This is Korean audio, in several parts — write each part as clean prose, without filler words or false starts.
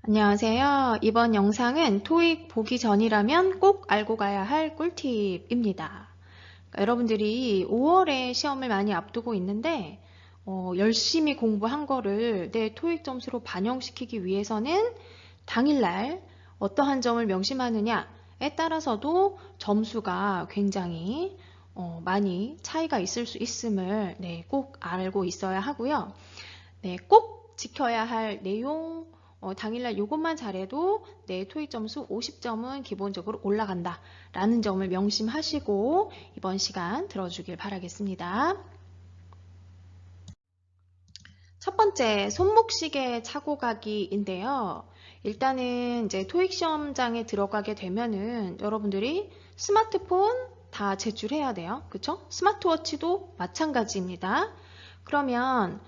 안녕하세요. 이번 영상은 토익 보기 전이라면 꼭 알고 가야 할 꿀팁입니다. 여러분들이 5월에 시험을 많이 앞두고 있는데 열심히 공부한 거를 내 토익 점수로 반영시키기 위해서는 당일날 어떠한 점을 명심하느냐에 따라서도 점수가 굉장히 많이 차이가 있을 수 있음을 꼭 알고 있어야 하고요. 꼭 지켜야 할 내용 당일날 이것만 잘해도 내 토익 점수 50점은 기본적으로 올라간다 라는 점을 명심하시고 이번 시간 들어주길 바라겠습니다. 첫 번째, 손목시계 차고 가기인데요. 일단은 이제 토익 시험장에 들어가게 되면은 여러분들이 스마트폰 다 제출해야 돼요. 그쵸? 스마트워치도 마찬가지입니다. 그러면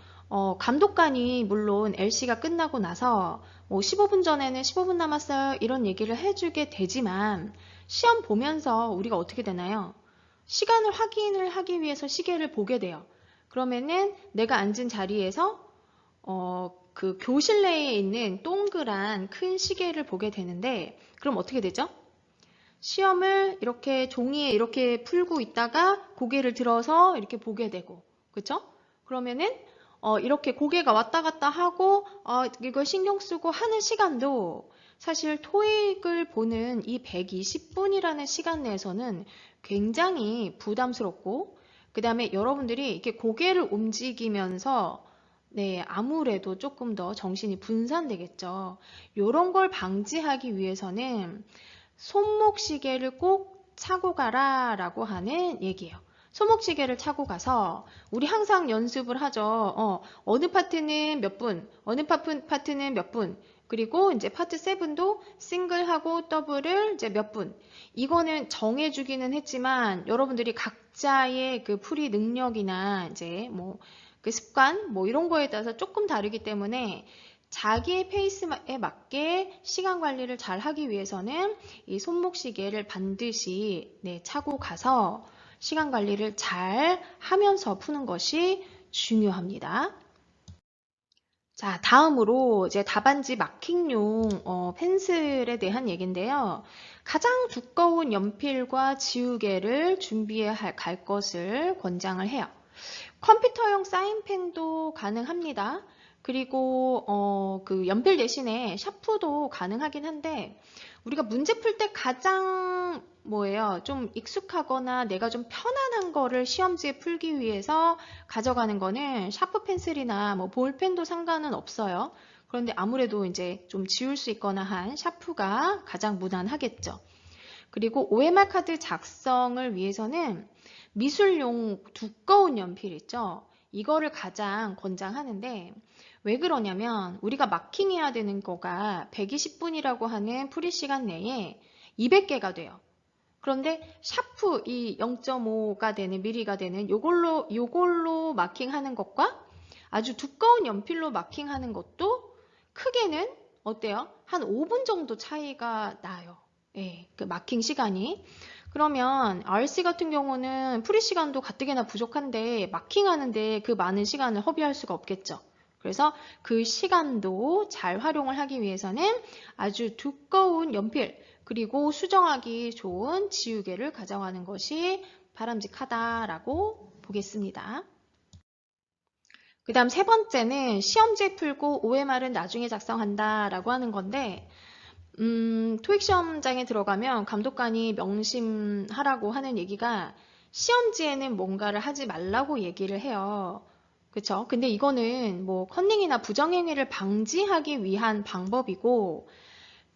감독관이 물론 LC가 끝나고 나서 뭐 15분 전에는 15분 남았어요 이런 얘기를 해주게 되지만 시험 보면서 우리가 어떻게 되나요? 시간을 확인을 하기 위해서 시계를 보게 돼요. 그러면은 내가 앉은 자리에서 그 교실 내에 있는 동그란 큰 시계를 보게 되는데 그럼 어떻게 되죠? 시험을 이렇게 종이에 이렇게 풀고 있다가 고개를 들어서 이렇게 보게 되고 그쵸? 그러면은 이렇게 고개가 왔다 갔다 하고 이거 신경 쓰고 하는 시간도 사실 토익을 보는 이 120분이라는 시간 내에서는 굉장히 부담스럽고 그 다음에 여러분들이 이렇게 고개를 움직이면서 아무래도 조금 더 정신이 분산되겠죠. 이런 걸 방지하기 위해서는 손목시계를 꼭 차고 가라 라고 하는 얘기예요. 손목시계를 차고 가서 우리 항상 연습을 하죠. 어느 파트는 몇 분, 어느 파트는 몇 분, 그리고 이제 파트 7도 싱글하고 더블을 이제 몇 분. 이거는 정해주기는 했지만 여러분들이 각자의 그 풀이 능력이나 이제 뭐 그 습관 뭐 이런 거에 따라서 조금 다르기 때문에 자기의 페이스에 맞게 시간 관리를 잘 하기 위해서는 이 손목시계를 반드시 차고 가서 시간 관리를 잘 하면서 푸는 것이 중요합니다. 자, 다음으로 이제 답안지 마킹용 펜슬에 대한 얘기인데요. 가장 두꺼운 연필과 지우개를 준비해 갈 것을 권장을 해요. 컴퓨터용 사인펜도 가능합니다. 그리고 그 연필 대신에 샤프도 가능하긴 한데 우리가 문제 풀 때 가장 좀 익숙하거나 내가 좀 편안한 거를 시험지에 풀기 위해서 가져가는 거는 샤프 펜슬이나 뭐 볼펜도 상관은 없어요. 그런데 아무래도 이제 좀 지울 수 있거나 한 샤프가 가장 무난하겠죠. 그리고 OMR 카드 작성을 위해서는 미술용 두꺼운 연필 있죠? 이거를 가장 권장하는데 왜 그러냐면 우리가 마킹해야 되는 거가 120분이라고 하는 풀이 시간 내에 200개가 돼요. 그런데 샤프 이 0.5가 되는 미리가 되는 요걸로 마킹하는 것과 아주 두꺼운 연필로 마킹하는 것도 크게는 어때요? 한 5분 정도 차이가 나요. 예, 그 마킹 시간이. 그러면 RC 같은 경우는 프리 시간도 가뜩이나 부족한데 마킹하는데 그 많은 시간을 허비할 수가 없겠죠. 그래서 그 시간도 잘 활용을 하기 위해서는 아주 두꺼운 연필 그리고 수정하기 좋은 지우개를 가져가는 것이 바람직하다라고 보겠습니다. 그 다음 세 번째는 시험지 풀고 OMR은 나중에 작성한다 라고 하는 건데 토익 시험장에 들어가면 감독관이 명심하라고 하는 얘기가 시험지에는 뭔가를 하지 말라고 얘기를 해요. 그쵸? 근데 이거는 뭐 컨닝이나 부정행위를 방지하기 위한 방법이고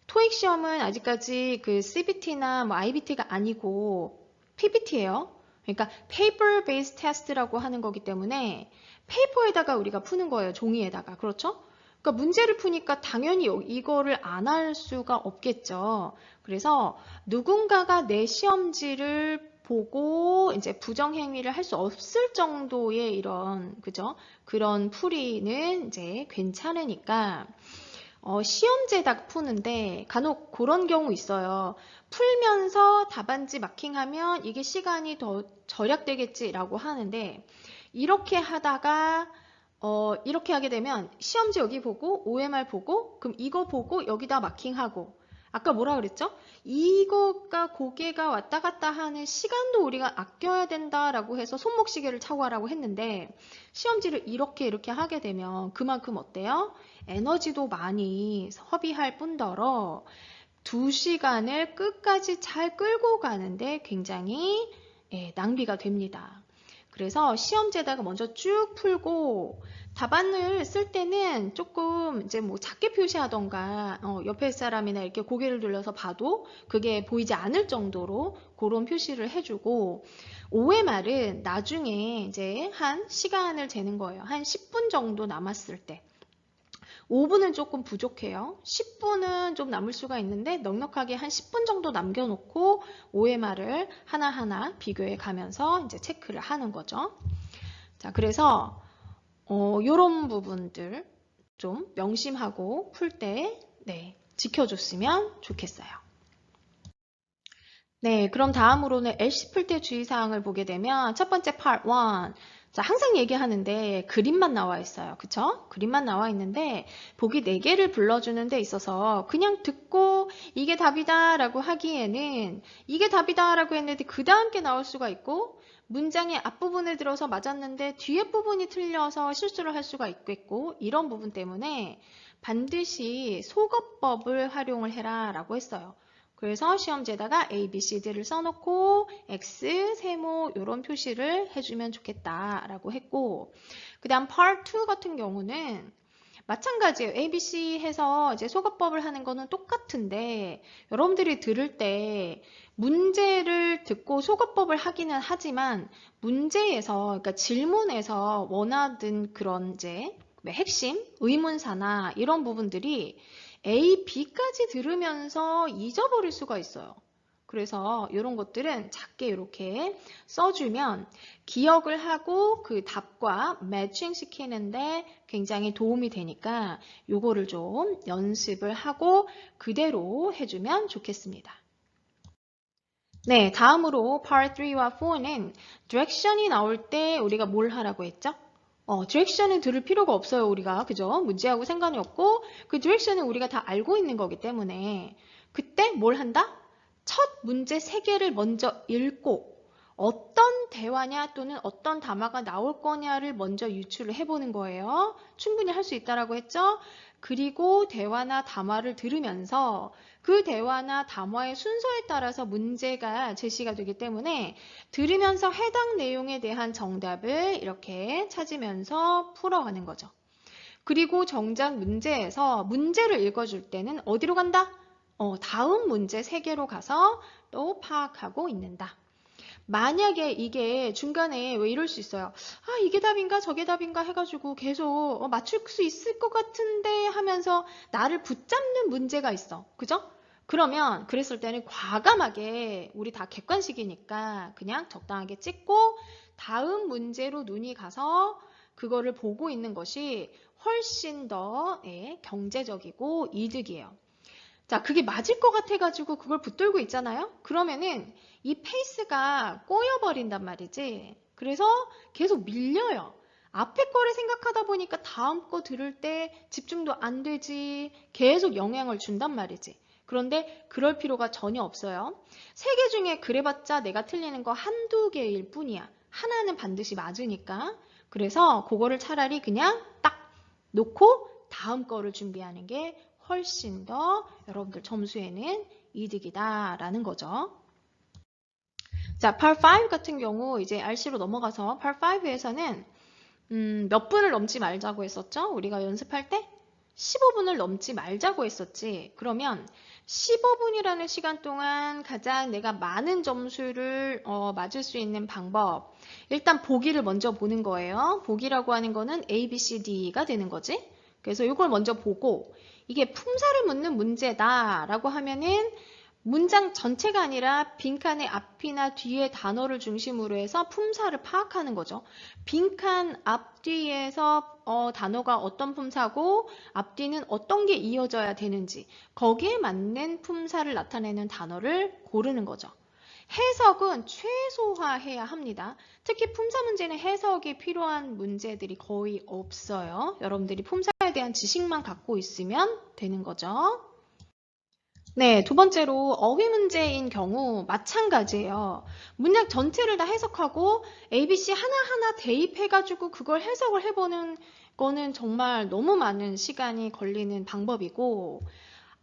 토익 시험은 아직까지 그 CBT나 뭐 IBT가 아니고 PBT예요. 그러니까 Paper Based Test라고 하는 거기 때문에 페이퍼에다가 우리가 푸는 거예요. 종이에다가. 그렇죠? 그러니까 문제를 푸니까 당연히 이거를 안 할 수가 없겠죠. 그래서 누군가가 내 시험지를 보고 이제 부정행위를 할 수 없을 정도의 이런 그죠? 그런 풀이는 이제 괜찮으니까 시험지에다 푸는데 간혹 그런 경우 있어요. 풀면서 답안지 마킹하면 이게 시간이 더 절약되겠지라고 하는데 이렇게 하다가 이렇게 하게 되면 시험지 여기 보고 OMR 보고 그럼 이거 보고 여기다 마킹하고 아까 뭐라 그랬죠? 이거가 고개가 왔다 갔다 하는 시간도 우리가 아껴야 된다라고 해서 손목시계를 차고 하라고 했는데 시험지를 이렇게 하게 되면 그만큼 어때요? 에너지도 많이 허비할 뿐더러 2시간을 끝까지 잘 끌고 가는데 굉장히 낭비가 됩니다. 그래서 시험지에다가 먼저 쭉 풀고 답안을 쓸 때는 조금 이제 뭐 작게 표시하던가 옆에 사람이나 이렇게 고개를 돌려서 봐도 그게 보이지 않을 정도로 그런 표시를 해주고 OMR은 나중에 이제 한 시간을 재는 거예요. 한 10분 정도 남았을 때 5분은 조금 부족해요. 10분은 좀 남을 수가 있는데 넉넉하게 한 10분 정도 남겨놓고 OMR을 하나하나 비교해 가면서 이제 체크를 하는 거죠. 자, 그래서 요런 부분들 좀 명심하고 풀 때 지켜줬으면 좋겠어요. 네, 그럼 다음으로는 LC 풀 때 주의사항을 보게 되면 첫 번째 part 1. 자, 항상 얘기하는데 그림만 나와 있어요. 그쵸? 그림만 나와 있는데 보기 4개를 불러주는 데 있어서 그냥 듣고 이게 답이다 라고 하기에는 이게 답이다 라고 했는데 그 다음 게 나올 수가 있고 문장의 앞부분을 들어서 맞았는데 뒤에 부분이 틀려서 실수를 할 수가 있겠고 이런 부분 때문에 반드시 속어법을 활용을 해라 라고 했어요. 그래서 시험지에다가 A, B, C, D를 써놓고 X, 세모 이런 표시를 해주면 좋겠다라고 했고 그 다음 Part 2 같은 경우는 마찬가지예요. A, B, C 해서 이제 속어법을 하는 거는 똑같은데 여러분들이 들을 때 문제를 듣고 속어법을 하기는 하지만 문제에서 그러니까 질문에서 원하던 그런 이제 핵심, 의문사나 이런 부분들이 A, B까지 들으면서 잊어버릴 수가 있어요. 그래서 이런 것들은 작게 이렇게 써주면 기억을 하고 그 답과 매칭 시키는데 굉장히 도움이 되니까 요거를 좀 연습을 하고 그대로 해주면 좋겠습니다. 네, 다음으로 Part 3와 4는 Direction이 나올 때 우리가 뭘 하라고 했죠? 디렉션은 들을 필요가 없어요, 우리가. 그죠? 문제하고 상관이 없고, 그 디렉션은 우리가 다 알고 있는 거기 때문에, 그때 뭘 한다? 첫 문제 3개를 먼저 읽고, 어떤 대화냐 또는 어떤 담화가 나올 거냐를 먼저 유추를 해보는 거예요. 충분히 할 수 있다라고 했죠? 그리고 대화나 담화를 들으면서 그 대화나 담화의 순서에 따라서 문제가 제시가 되기 때문에 들으면서 해당 내용에 대한 정답을 이렇게 찾으면서 풀어가는 거죠. 그리고 정작 문제에서 문제를 읽어줄 때는 어디로 간다? 다음 문제 3개로 가서 또 파악하고 있는다. 만약에 이게 중간에 왜 이럴 수 있어요. 아, 이게 답인가 저게 답인가 해가지고 계속 맞출 수 있을 것 같은데 하면서 나를 붙잡는 문제가 있어. 그죠? 그러면 그랬을 때는 과감하게 우리 다 객관식이니까 그냥 적당하게 찍고 다음 문제로 눈이 가서 그거를 보고 있는 것이 훨씬 더 경제적이고 이득이에요. 자, 그게 맞을 것 같아가지고 그걸 붙들고 있잖아요? 그러면은 이 페이스가 꼬여버린단 말이지. 그래서 계속 밀려요. 앞에 거를 생각하다 보니까 다음 거 들을 때 집중도 안 되지. 계속 영향을 준단 말이지. 그런데 그럴 필요가 전혀 없어요. 3개 중에 그래봤자 내가 틀리는 거 한두 개일 뿐이야. 하나는 반드시 맞으니까. 그래서 그거를 차라리 그냥 딱 놓고 다음 거를 준비하는 게 훨씬 더 여러분들 점수에는 이득이다라는 거죠. 자, Part 5 같은 경우 이제 RC로 넘어가서 Part 5에서는 몇 분을 넘지 말자고 했었죠? 우리가 연습할 때 15분을 넘지 말자고 했었지. 그러면 15분이라는 시간 동안 가장 내가 많은 점수를 맞을 수 있는 방법. 일단 보기를 먼저 보는 거예요. 보기라고 하는 거는 A, B, C, D가 되는 거지. 그래서 이걸 먼저 보고 이게 품사를 묻는 문제다라고 하면은 문장 전체가 아니라 빈칸의 앞이나 뒤에 단어를 중심으로 해서 품사를 파악하는 거죠. 빈칸 앞뒤에서 단어가 어떤 품사고 앞뒤는 어떤 게 이어져야 되는지 거기에 맞는 품사를 나타내는 단어를 고르는 거죠. 해석은 최소화해야 합니다. 특히 품사 문제는 해석이 필요한 문제들이 거의 없어요. 여러분들이 품사에 대한 지식만 갖고 있으면 되는 거죠. 네, 두 번째로 어휘 문제인 경우 마찬가지예요. 문장 전체를 다 해석하고 ABC 하나하나 대입해가지고 그걸 해석을 해보는 거는 정말 너무 많은 시간이 걸리는 방법이고,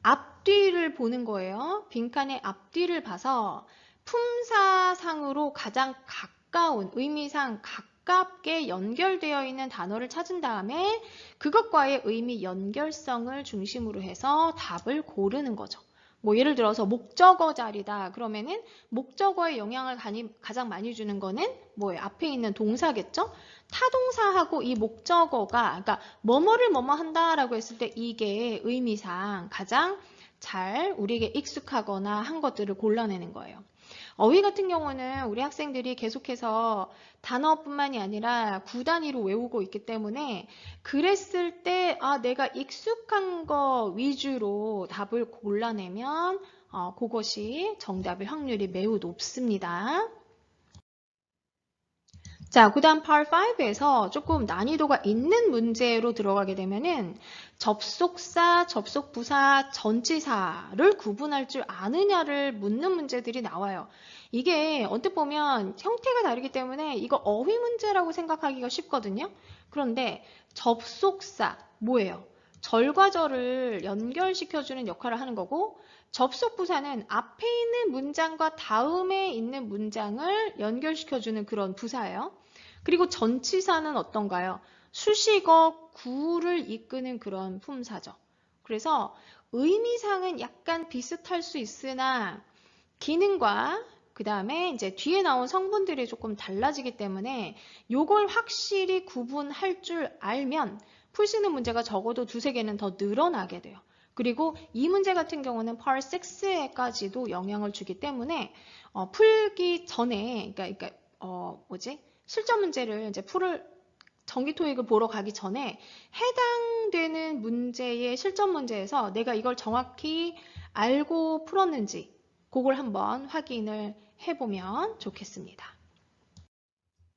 앞뒤를 보는 거예요. 빈칸의 앞뒤를 봐서 품사상으로 가장 가까운, 의미상 가깝게 연결되어 있는 단어를 찾은 다음에 그것과의 의미 연결성을 중심으로 해서 답을 고르는 거죠. 뭐 예를 들어서 목적어 자리다 그러면은 목적어에 영향을 가장 많이 주는 거는 뭐예요? 앞에 있는 동사겠죠? 타동사하고 이 목적어가 그러니까 뭐뭐를 뭐뭐 한다라고 했을 때 이게 의미상 가장 잘 우리에게 익숙하거나 한 것들을 골라내는 거예요. 어휘 같은 경우는 우리 학생들이 계속해서 단어뿐만이 아니라 구 단위로 외우고 있기 때문에 그랬을 때 내가 익숙한 거 위주로 답을 골라내면 그것이 정답일 확률이 매우 높습니다. 자, 그 다음 Part 5에서 조금 난이도가 있는 문제로 들어가게 되면은 접속사, 접속부사, 전치사를 구분할 줄 아느냐를 묻는 문제들이 나와요. 이게 언뜻 보면 형태가 다르기 때문에 이거 어휘 문제라고 생각하기가 쉽거든요. 그런데 접속사, 뭐예요? 절과 절을 연결시켜주는 역할을 하는 거고 접속부사는 앞에 있는 문장과 다음에 있는 문장을 연결시켜주는 그런 부사예요. 그리고 전치사는 어떤가요? 수식어, 구를 이끄는 그런 품사죠. 그래서 의미상은 약간 비슷할 수 있으나 기능과 그 다음에 이제 뒤에 나온 성분들이 조금 달라지기 때문에 요걸 확실히 구분할 줄 알면 풀 수 있는 문제가 적어도 두세 개는 더 늘어나게 돼요. 그리고 이 문제 같은 경우는 Part 6에까지도 영향을 주기 때문에 풀기 전에 그러니까 실전 문제를 이제 정기 토익을 보러 가기 전에 해당되는 문제의 실전 문제에서 내가 이걸 정확히 알고 풀었는지 그걸 한번 확인을 해보면 좋겠습니다.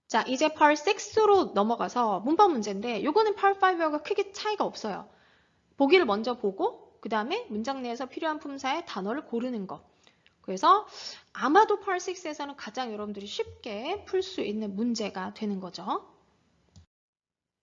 자, 이제 Part 6로 넘어가서 문법 문제인데 이거는 Part 5와 크게 차이가 없어요. 보기를 먼저 보고 그 다음에 문장 내에서 필요한 품사의 단어를 고르는 것. 그래서 아마도 Part 6에서는 가장 여러분들이 쉽게 풀 수 있는 문제가 되는 거죠.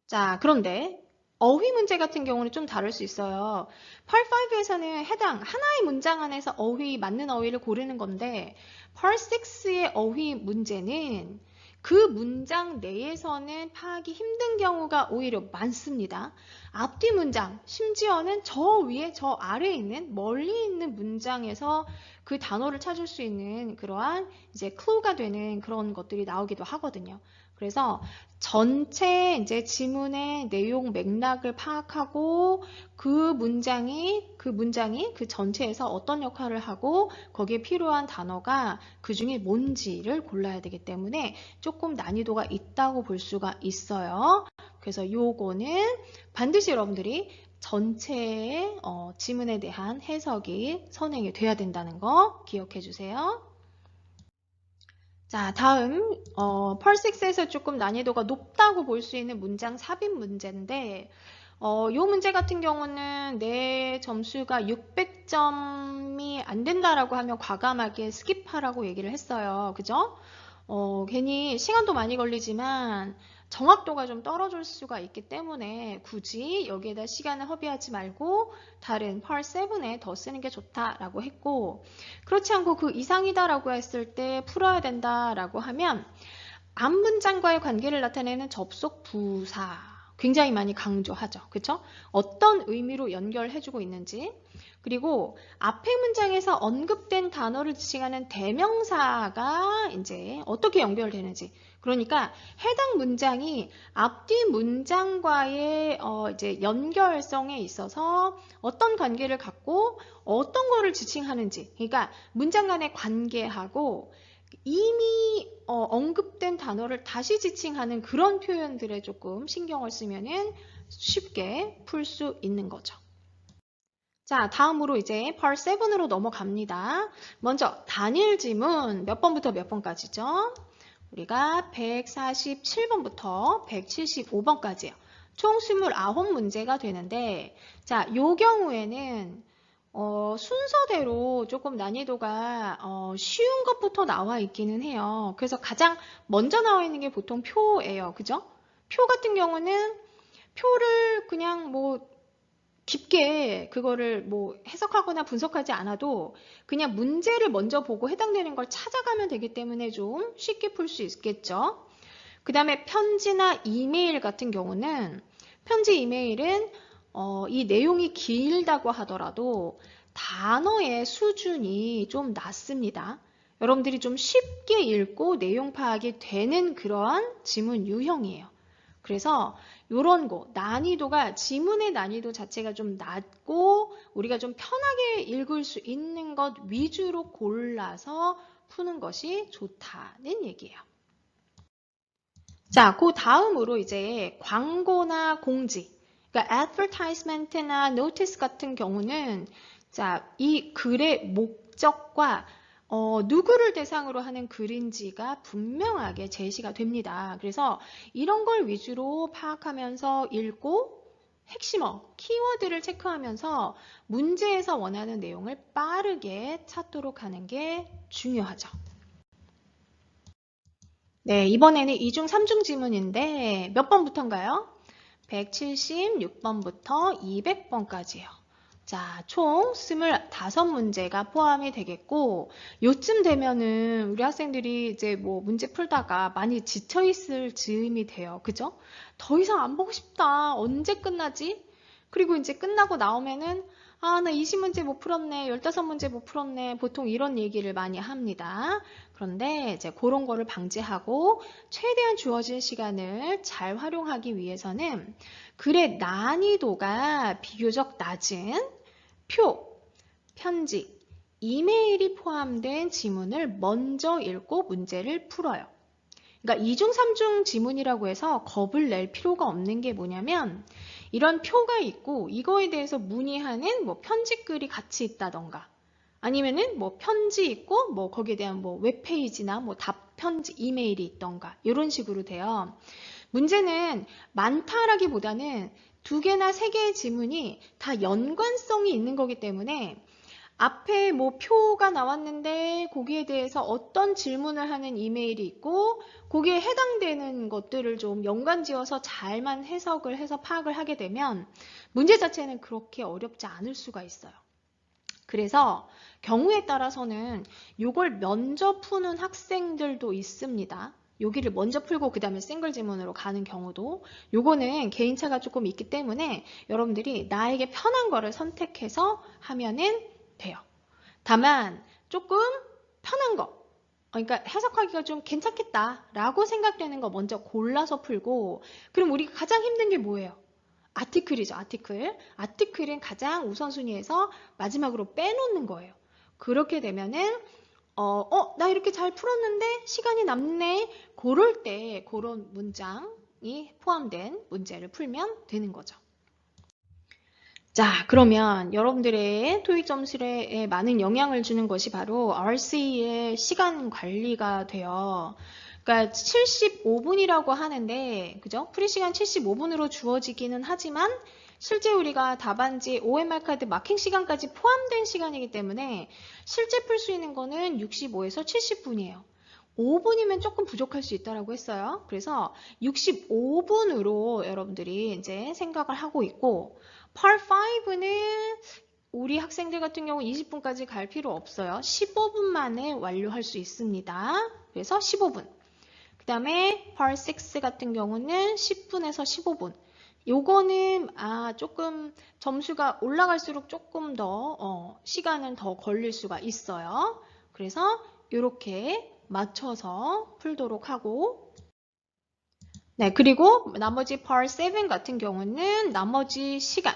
자, 그런데 어휘 문제 같은 경우는 좀 다를 수 있어요. Part 5에서는 해당 하나의 문장 안에서 맞는 어휘를 고르는 건데 Part 6의 어휘 문제는 그 문장 내에서는 파악이 힘든 경우가 오히려 많습니다. 앞뒤 문장, 심지어는 저 위에, 저 아래에 있는 멀리 있는 문장에서 그 단어를 찾을 수 있는 그러한 이제 클루가 되는 그런 것들이 나오기도 하거든요. 그래서 전체 이제 지문의 내용 맥락을 파악하고 그 문장이 그 전체에서 어떤 역할을 하고 거기에 필요한 단어가 그 중에 뭔지를 골라야 되기 때문에 조금 난이도가 있다고 볼 수가 있어요. 그래서 요거는 반드시 여러분들이 전체의 지문에 대한 해석이 선행이 돼야 된다는 거 기억해 주세요. 자, 다음 Part 6에서 조금 난이도가 높다고 볼 수 있는 문장 삽입 문제인데 요 문제 같은 경우는 내 점수가 600점이 안 된다라고 하면 과감하게 스킵하라고 얘기를 했어요. 그죠? 괜히 시간도 많이 걸리지만 정확도가 좀 떨어질 수가 있기 때문에 굳이 여기에다 시간을 허비하지 말고 다른 Part 7에 더 쓰는 게 좋다라고 했고 그렇지 않고 그 이상이다라고 했을 때 풀어야 된다라고 하면 앞 문장과의 관계를 나타내는 접속 부사 굉장히 많이 강조하죠. 그렇죠? 어떤 의미로 연결해주고 있는지 그리고 앞에 문장에서 언급된 단어를 지칭하는 대명사가 이제 어떻게 연결되는지 그러니까 해당 문장이 앞뒤 문장과의 이제 연결성에 있어서 어떤 관계를 갖고 어떤 거를 지칭하는지 그러니까 문장 간의 관계하고 이미 언급된 단어를 다시 지칭하는 그런 표현들에 조금 신경을 쓰면은 쉽게 풀 수 있는 거죠. 자, 다음으로 이제 Part 7으로 넘어갑니다. 먼저 단일 지문 몇 번부터 몇 번까지죠? 우리가 147번부터 175번까지요. 총 29문제가 되는데, 자, 요 경우에는 순서대로 조금 난이도가 쉬운 것부터 나와 있기는 해요. 그래서 가장 먼저 나와 있는 게 보통 표예요. 그죠? 표 같은 경우는 표를 그냥 뭐 깊게 그거를 뭐 해석하거나 분석하지 않아도 그냥 문제를 먼저 보고 해당되는 걸 찾아가면 되기 때문에 좀 쉽게 풀 수 있겠죠. 그 다음에 편지나 이메일 같은 경우는 편지 이메일은 이 내용이 길다고 하더라도 단어의 수준이 좀 낮습니다. 여러분들이 좀 쉽게 읽고 내용 파악이 되는 그런 지문 유형이에요. 그래서 이런 거 난이도가 지문의 난이도 자체가 좀 낮고 우리가 좀 편하게 읽을 수 있는 것 위주로 골라서 푸는 것이 좋다는 얘기예요. 자, 그 다음으로 이제 광고나 공지, 그러니까 advertisement나 notice 같은 경우는 자, 이 글의 목적과 누구를 대상으로 하는 글인지가 분명하게 제시가 됩니다. 그래서 이런 걸 위주로 파악하면서 읽고 핵심어, 키워드를 체크하면서 문제에서 원하는 내용을 빠르게 찾도록 하는 게 중요하죠. 네, 이번에는 2중 3중 지문인데 몇 번부터인가요? 176번부터 200번까지요. 자, 총 25문제가 포함이 되겠고 요쯤 되면은 우리 학생들이 이제 뭐 문제 풀다가 많이 지쳐 있을 즈음이 돼요. 그죠? 더 이상 안 보고 싶다. 언제 끝나지? 그리고 이제 끝나고 나오면은 아, 나 20문제 못 풀었네. 15문제 못 풀었네. 보통 이런 얘기를 많이 합니다. 그런데 이제 그런 거를 방지하고 최대한 주어진 시간을 잘 활용하기 위해서는 글의 난이도가 비교적 낮은 표, 편지, 이메일이 포함된 지문을 먼저 읽고 문제를 풀어요. 그러니까 2중, 3중 지문이라고 해서 겁을 낼 필요가 없는 게 뭐냐면 이런 표가 있고 이거에 대해서 문의하는 뭐 편지글이 같이 있다던가 아니면은 뭐 편지 있고 뭐 거기에 대한 뭐 웹페이지나 뭐 답편지 이메일이 있던가 이런 식으로 돼요. 문제는 많다라기보다는 2개나 3개의 지문이 다 연관성이 있는 거기 때문에 앞에 뭐 표가 나왔는데 거기에 대해서 어떤 질문을 하는 이메일이 있고 거기에 해당되는 것들을 좀 연관지어서 잘만 해석을 해서 파악을 하게 되면 문제 자체는 그렇게 어렵지 않을 수가 있어요. 그래서 경우에 따라서는 이걸 먼저 푸는 학생들도 있습니다. 여기를 먼저 풀고 그 다음에 싱글 지문으로 가는 경우도 요거는 개인차가 조금 있기 때문에 여러분들이 나에게 편한 거를 선택해서 하면은 돼요. 다만 조금 편한 거 그러니까 해석하기가 좀 괜찮겠다라고 생각되는 거 먼저 골라서 풀고 그럼 우리가 가장 힘든 게 뭐예요? 아티클이죠. 아티클. 아티클은 가장 우선순위에서 마지막으로 빼놓는 거예요. 그렇게 되면은 나 이렇게 잘 풀었는데 시간이 남네. 그럴 때 그런 문장이 포함된 문제를 풀면 되는 거죠. 자, 그러면 여러분들의 토익 점수에 많은 영향을 주는 것이 바로 RC의 시간 관리가 돼요. 그러니까 75분이라고 하는데, 그죠? 프리 시간 75분으로 주어지기는 하지만 실제 우리가 답안지 OMR 카드 마킹 시간까지 포함된 시간이기 때문에 실제 풀 수 있는 거는 65에서 70분이에요. 5분이면 조금 부족할 수 있다고 했어요. 그래서 65분으로 여러분들이 이제 생각을 하고 있고, Part 5는 우리 학생들 같은 경우 20분까지 갈 필요 없어요. 15분 만에 완료할 수 있습니다. 그래서 15분. 그 다음에 Part 6 같은 경우는 10분에서 15분. 요거는 조금 점수가 올라갈수록 조금 더 시간은 더 걸릴 수가 있어요. 그래서 이렇게 맞춰서 풀도록 하고 네, 그리고 나머지 Part 7 같은 경우는 나머지 시간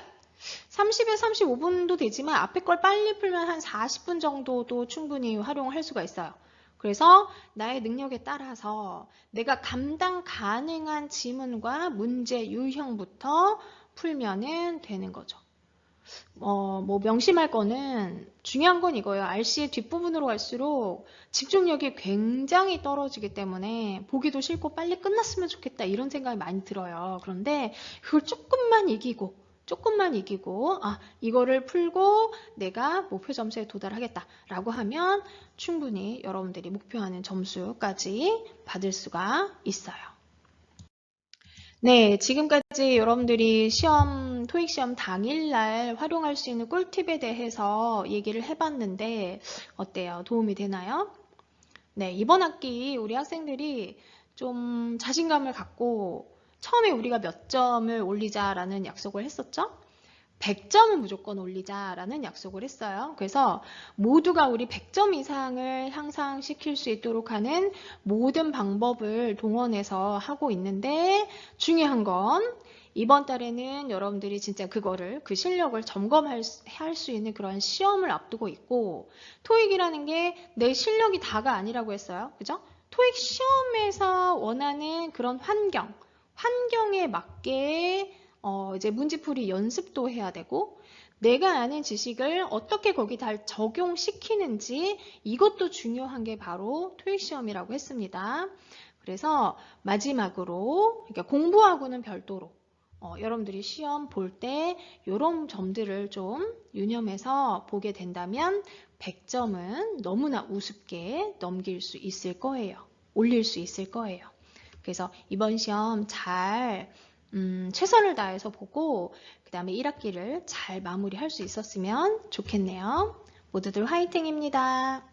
30에서 35분도 되지만 앞에 걸 빨리 풀면 한 40분 정도도 충분히 활용할 수가 있어요. 그래서 나의 능력에 따라서 내가 감당 가능한 지문과 문제 유형부터 풀면은 되는 거죠. 뭐 명심할 거는 중요한 건 이거예요. RC의 뒷부분으로 갈수록 집중력이 굉장히 떨어지기 때문에 보기도 싫고 빨리 끝났으면 좋겠다 이런 생각이 많이 들어요. 그런데 그걸 조금만 이기고 이거를 풀고 내가 목표 점수에 도달하겠다라고 하면 충분히 여러분들이 목표하는 점수까지 받을 수가 있어요. 네, 지금까지 여러분들이 토익 시험 당일날 활용할 수 있는 꿀팁에 대해서 얘기를 해봤는데 어때요? 도움이 되나요? 네, 이번 학기 우리 학생들이 좀 자신감을 갖고 처음에 우리가 몇 점을 올리자라는 약속을 했었죠? 100점은 무조건 올리자라는 약속을 했어요. 그래서 모두가 우리 100점 이상을 향상시킬 수 있도록 하는 모든 방법을 동원해서 하고 있는데 중요한 건 이번 달에는 여러분들이 진짜 그 실력을 점검할 수 있는 그런 시험을 앞두고 있고 토익이라는 게 내 실력이 다가 아니라고 했어요. 그죠? 토익 시험에서 원하는 그런 환경에 맞게 이제 문제풀이 연습도 해야 되고 내가 아는 지식을 어떻게 거기다 적용시키는지 이것도 중요한 게 바로 토익 시험이라고 했습니다. 그래서 마지막으로 그러니까 공부하고는 별도로 여러분들이 시험 볼 때 이런 점들을 좀 유념해서 보게 된다면 100점은 너무나 우습게 넘길 수 있을 거예요. 올릴 수 있을 거예요. 그래서 이번 시험 잘 최선을 다해서 보고 그 다음에 1학기를 잘 마무리할 수 있었으면 좋겠네요. 모두들 화이팅입니다.